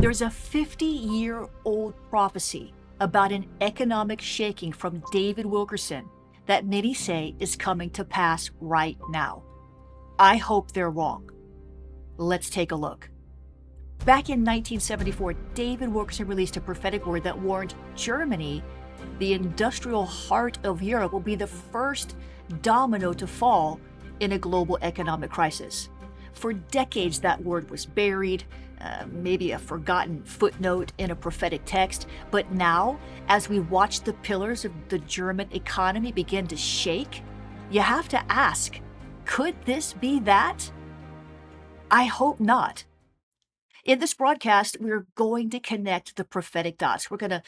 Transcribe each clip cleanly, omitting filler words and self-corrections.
There's a 50-year-old prophecy about an economic shaking from David Wilkerson that many say is coming to pass right now. I hope they're wrong. Let's take a look. Back in 1974, David Wilkerson released a prophetic word that warned Germany, the industrial heart of Europe, will be the first domino to fall in a global economic crisis. For decades, that word was buried, maybe a forgotten footnote in a prophetic text. But now, as we watch the pillars of the German economy begin to shake, you have to ask, could this be that? I hope not. In this broadcast, we're going to connect the prophetic dots. We're going to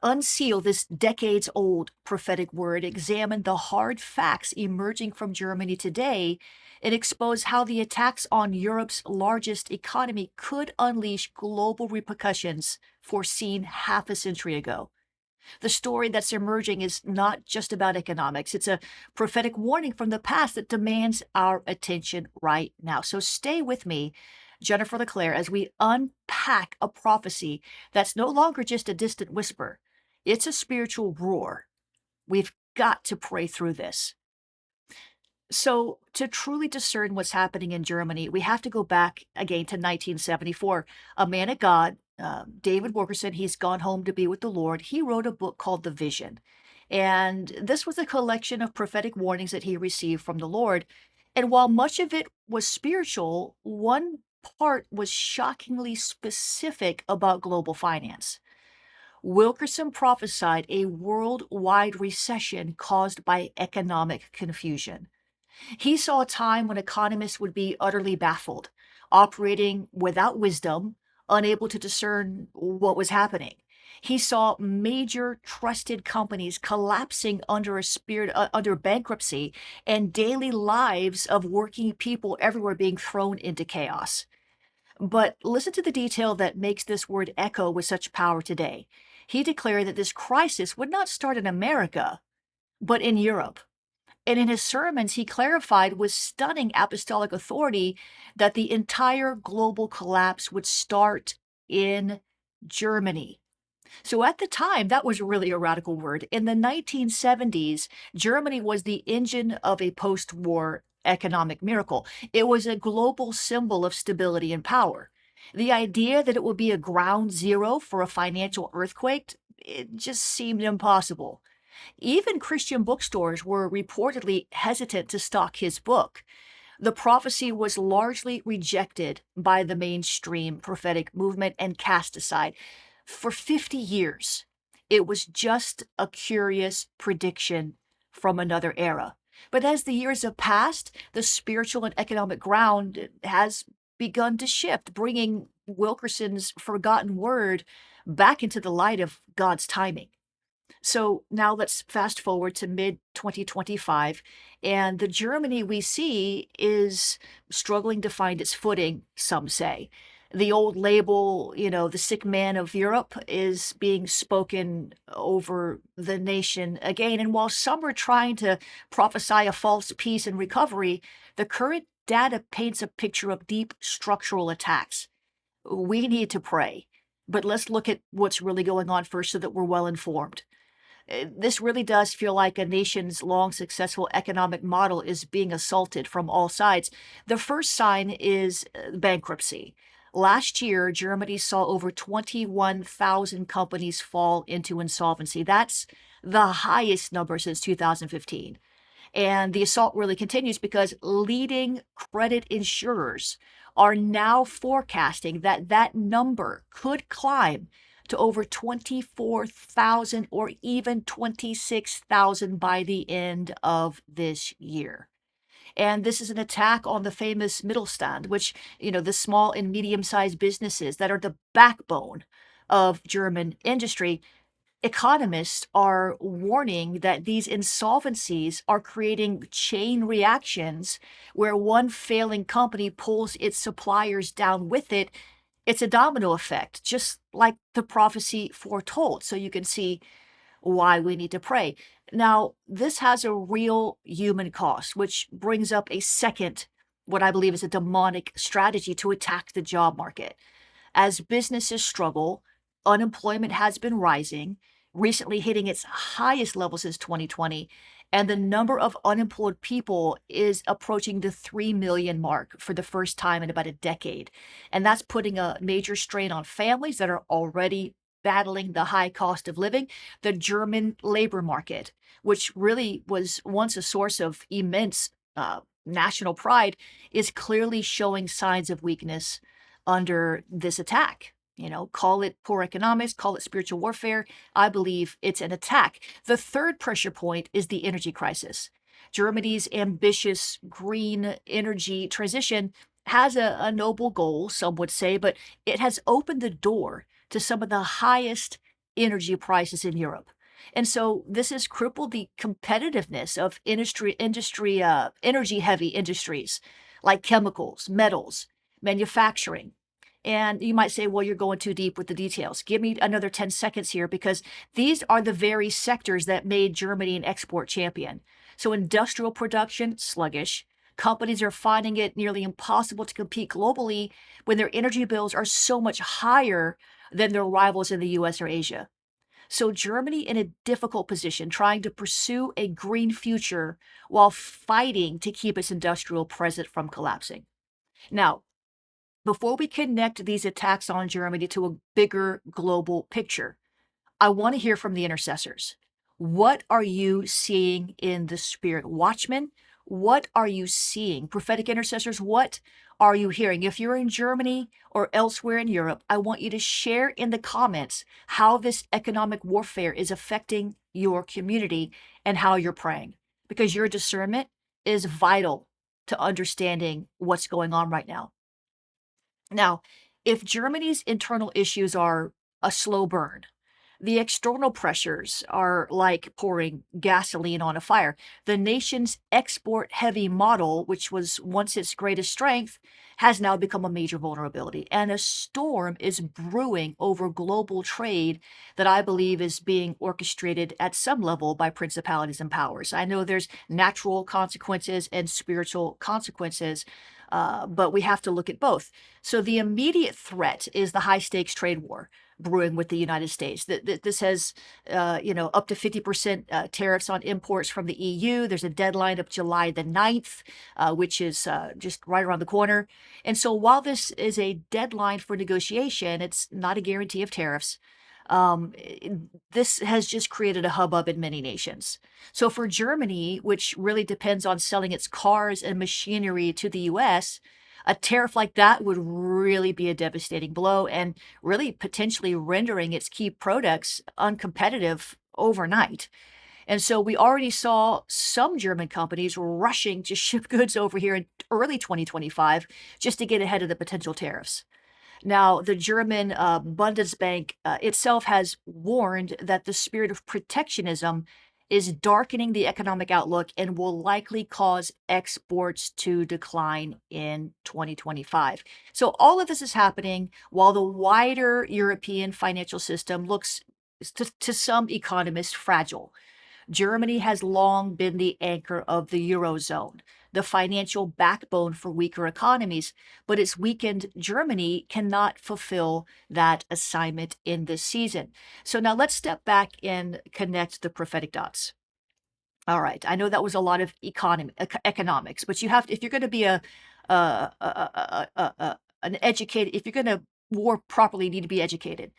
unseal this decades-old prophetic word, examine the hard facts emerging from Germany today, and expose how the attacks on Europe's largest economy could unleash global repercussions foreseen half a century ago. The story that's emerging is not just about economics. It's a prophetic warning from the past that demands our attention right now. So stay with me, Jennifer LeClaire, as we unpack a prophecy that's no longer just a distant whisper. It's a spiritual roar. We've got to pray through this. So, to truly discern what's happening in Germany, we have to go back again to 1974. A man of God, David Wilkerson, he's gone home to be with the Lord. He wrote a book called The Vision. And this was a collection of prophetic warnings that he received from the Lord. And while much of it was spiritual, one part was shockingly specific about global finance. Wilkerson prophesied a worldwide recession caused by economic confusion. He saw a time when economists would be utterly baffled, operating without wisdom, unable to discern what was happening. He saw major trusted companies collapsing under bankruptcy, and daily lives of working people everywhere being thrown into chaos. But listen to the detail that makes this word echo with such power today. He declared that this crisis would not start in America, but in Europe. And in his sermons, he clarified with stunning apostolic authority that the entire global collapse would start in Germany. So at the time, that was really a radical word. In the 1970s, Germany was the engine of a post-war economic miracle. It was a global symbol of stability and power. The idea that it would be a ground zero for a financial earthquake, it just seemed impossible. Even Christian bookstores were reportedly hesitant to stock his book. The prophecy was largely rejected by the mainstream prophetic movement and cast aside. For 50 years, it was just a curious prediction from another era. But as the years have passed, the spiritual and economic ground has begun to shift, bringing Wilkerson's forgotten word back into the light of God's timing. So now let's fast forward to mid-2025, and the Germany we see is struggling to find its footing, some say. The old label, the sick man of Europe, is being spoken over the nation again. And while some are trying to prophesy a false peace and recovery, the current data paints a picture of deep structural attacks. We need to pray, but let's look at what's really going on first so that we're well informed. This really does feel like a nation's long successful economic model is being assaulted from all sides. The first sign is bankruptcy. Last year, Germany saw over 21,000 companies fall into insolvency. That's the highest number since 2015. And the assault really continues because leading credit insurers are now forecasting that that number could climb to over 24,000 or even 26,000 by the end of this year. And this is an attack on the famous Mittelstand, which, the small and medium-sized businesses that are the backbone of German industry. Economists are warning that these insolvencies are creating chain reactions where one failing company pulls its suppliers down with it. It's a domino effect, just like the prophecy foretold. So you can see why we need to pray. Now, this has a real human cost, which brings up a second, what I believe is a demonic strategy to attack the job market. As businesses struggle, unemployment has been rising, recently hitting its highest level since 2020, and the number of unemployed people is approaching the 3 million mark for the first time in about a decade. And that's putting a major strain on families that are already battling the high cost of living. The German labor market, which really was once a source of immense national pride, is clearly showing signs of weakness under this attack. You know, call it poor economics, call it spiritual warfare. I believe it's an attack. The third pressure point is the energy crisis. Germany's ambitious green energy transition has a noble goal, some would say, but it has opened the door to some of the highest energy prices in Europe. And so this has crippled the competitiveness of energy heavy industries like chemicals, metals, manufacturing. And you might say, well, you're going too deep with the details. Give me another 10 seconds here because these are the very sectors that made Germany an export champion. So, industrial production, sluggish. Companies are finding it nearly impossible to compete globally when their energy bills are so much higher than their rivals in the US or Asia. So, Germany in a difficult position, trying to pursue a green future while fighting to keep its industrial presence from collapsing. Now, before we connect these attacks on Germany to a bigger global picture, I want to hear from the intercessors. What are you seeing in the spirit? Watchmen, what are you seeing? Prophetic intercessors, what are you hearing? If you're in Germany or elsewhere in Europe, I want you to share in the comments how this economic warfare is affecting your community and how you're praying, because your discernment is vital to understanding what's going on right now. Now, if Germany's internal issues are a slow burn, the external pressures are like pouring gasoline on a fire. The nation's export heavy model, which was once its greatest strength, has now become a major vulnerability. And a storm is brewing over global trade that I believe is being orchestrated at some level by principalities and powers. I know there's natural consequences and spiritual consequences, but we have to look at both. So the immediate threat is the high stakes trade war brewing with the United States. This has, up to 50% tariffs on imports from the EU. There's a deadline of July the 9th, which is just right around the corner. And so while this is a deadline for negotiation, it's not a guarantee of tariffs. This has just created a hubbub in many nations. So for Germany, which really depends on selling its cars and machinery to the US, a tariff like that would really be a devastating blow and really potentially rendering its key products uncompetitive overnight. And so we already saw some German companies rushing to ship goods over here in early 2025 just to get ahead of the potential tariffs. Now, the German Bundesbank itself has warned that the spirit of protectionism is darkening the economic outlook and will likely cause exports to decline in 2025. So, all of this is happening while the wider European financial system looks to some economists fragile. Germany has long been the anchor of the Eurozone, the financial backbone for weaker economies, but its weakened Germany cannot fulfill that assignment in this season. So now let's step back and connect the prophetic dots. All right, I know that was a lot of economics, but you have to, if you're going to be an educated, if you're going to war properly, you need to be educated.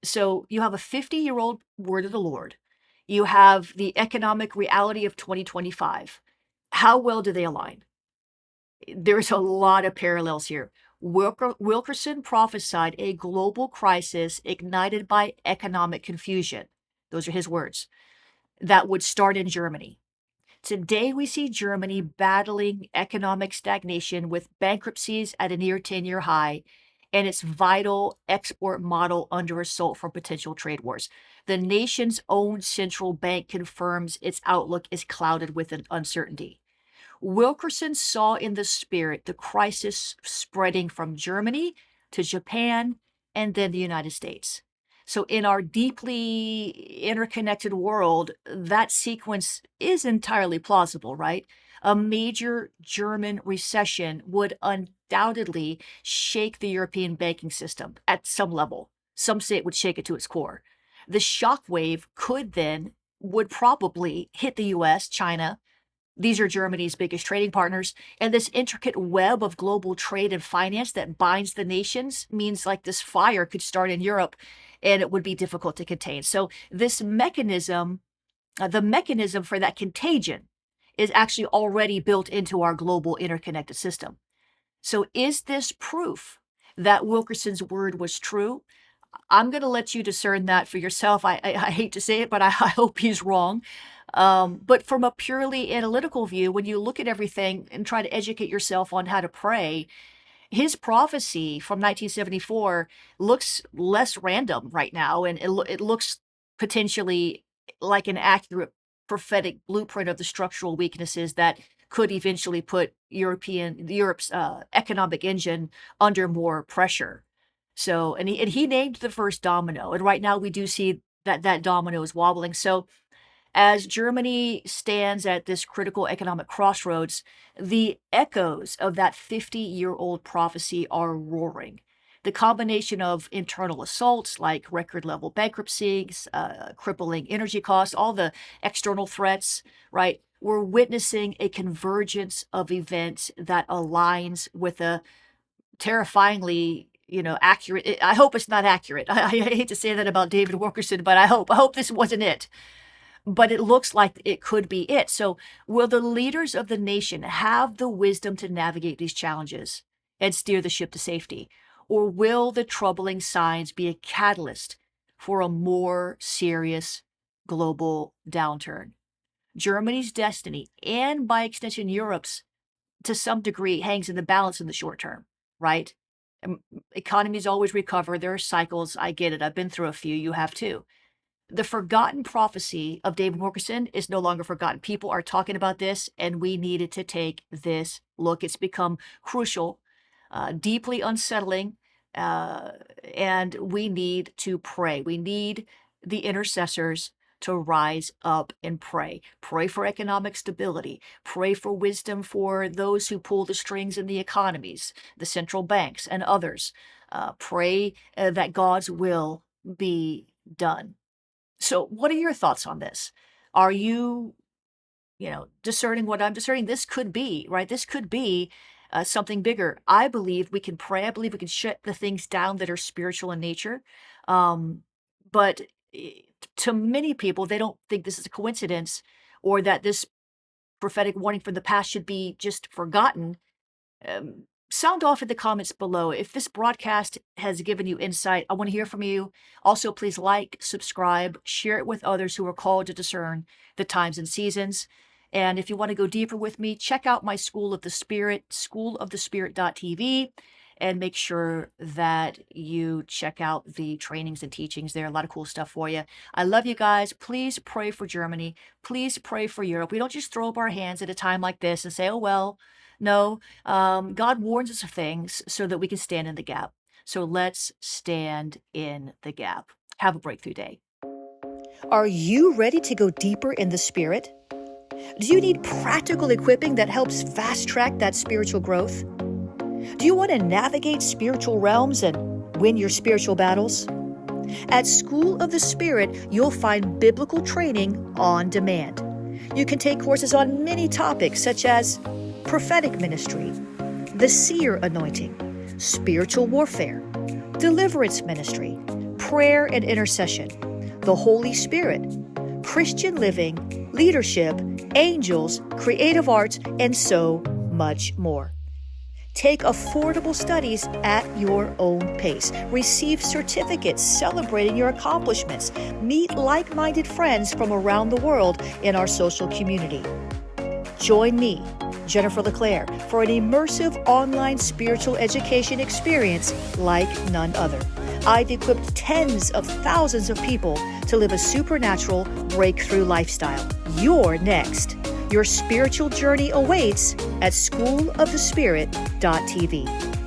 So you have a 50-year-old word of the Lord. You have the economic reality of 2025. How well do they align? There's a lot of parallels here. Wilkerson prophesied a global crisis ignited by economic confusion. Those are his words. That would start in Germany. Today, we see Germany battling economic stagnation with bankruptcies at a near 10-year high and its vital export model under assault from potential trade wars. The nation's own central bank confirms its outlook is clouded with an uncertainty. Wilkerson saw in the spirit the crisis spreading from Germany to Japan and then the United States. So, in our deeply interconnected world, that sequence is entirely plausible, right? A major German recession would undoubtedly shake the European banking system at some level. Some say it would shake it to its core. The shockwave would probably hit the US, China. These are Germany's biggest trading partners. And this intricate web of global trade and finance that binds the nations means like this fire could start in Europe and it would be difficult to contain. So, this mechanism, the mechanism for that contagion, is actually already built into our global interconnected system. So, is this proof that Wilkerson's word was true? I'm going to let you discern that for yourself. I hate to say it, but I hope he's wrong. But from a purely analytical view, when you look at everything and try to educate yourself on how to pray, his prophecy from 1974 looks less random right now, and it looks potentially like an accurate prophetic blueprint of the structural weaknesses that could eventually put Europe's economic engine under more pressure. So, and he named the first domino, and right now we do see that domino is wobbling. So, as Germany stands at this critical economic crossroads, the echoes of that 50-year-old prophecy are roaring. The combination of internal assaults like record level bankruptcies, crippling energy costs, all the external threats, right? We're witnessing a convergence of events that aligns with a terrifyingly, accurate. I hope it's not accurate. I hate to say that about David Wilkerson, but I hope this wasn't it. But it looks like it could be it. So, will the leaders of the nation have the wisdom to navigate these challenges and steer the ship to safety? Or will the troubling signs be a catalyst for a more serious global downturn? Germany's destiny, and by extension, Europe's, to some degree, hangs in the balance in the short term, right? Economies always recover. There are cycles. I get it. I've been through a few. You have too. The forgotten prophecy of David Wilkerson is no longer forgotten. People are talking about this, and we needed to take this look. It's become crucial, deeply unsettling, and we need to pray. We need the intercessors to rise up and pray. Pray for economic stability. Pray for wisdom for those who pull the strings in the economies, the central banks, and others. Pray that God's will be done. So, what are your thoughts on this? Are you, discerning what I'm discerning? This could be, right? This could be something bigger. I believe we can pray. I believe we can shut the things down that are spiritual in nature. But to many people, they don't think this is a coincidence or that this prophetic warning from the past should be just forgotten. Sound off in the comments below. If this broadcast has given you insight, I want to hear from you. Also, please like, subscribe, share it with others who are called to discern the times and seasons. And if you want to go deeper with me, check out my School of the Spirit, schoolofthespirit.tv, and make sure that you check out the trainings and teachings there. A lot of cool stuff for you. I love you guys. Please pray for Germany. Please pray for Europe. We don't just throw up our hands at a time like this and say, oh, well. No, God warns us of things so that we can stand in the gap. So let's stand in the gap. Have a breakthrough day. Are you ready to go deeper in the Spirit? Do you need practical equipping that helps fast track that spiritual growth? Do you want to navigate spiritual realms and win your spiritual battles? At School of the Spirit, you'll find biblical training on demand. You can take courses on many topics such as prophetic ministry, the seer anointing, spiritual warfare, deliverance ministry, prayer and intercession, the Holy Spirit, Christian living, leadership, angels, creative arts, and so much more. Take affordable studies at your own pace. Receive certificates celebrating your accomplishments. Meet like-minded friends from around the world in our social community. Join me, Jennifer LeClaire, for an immersive online spiritual education experience like none other. I've equipped tens of thousands of people to live a supernatural breakthrough lifestyle. You're next. Your spiritual journey awaits at schoolofthespirit.tv.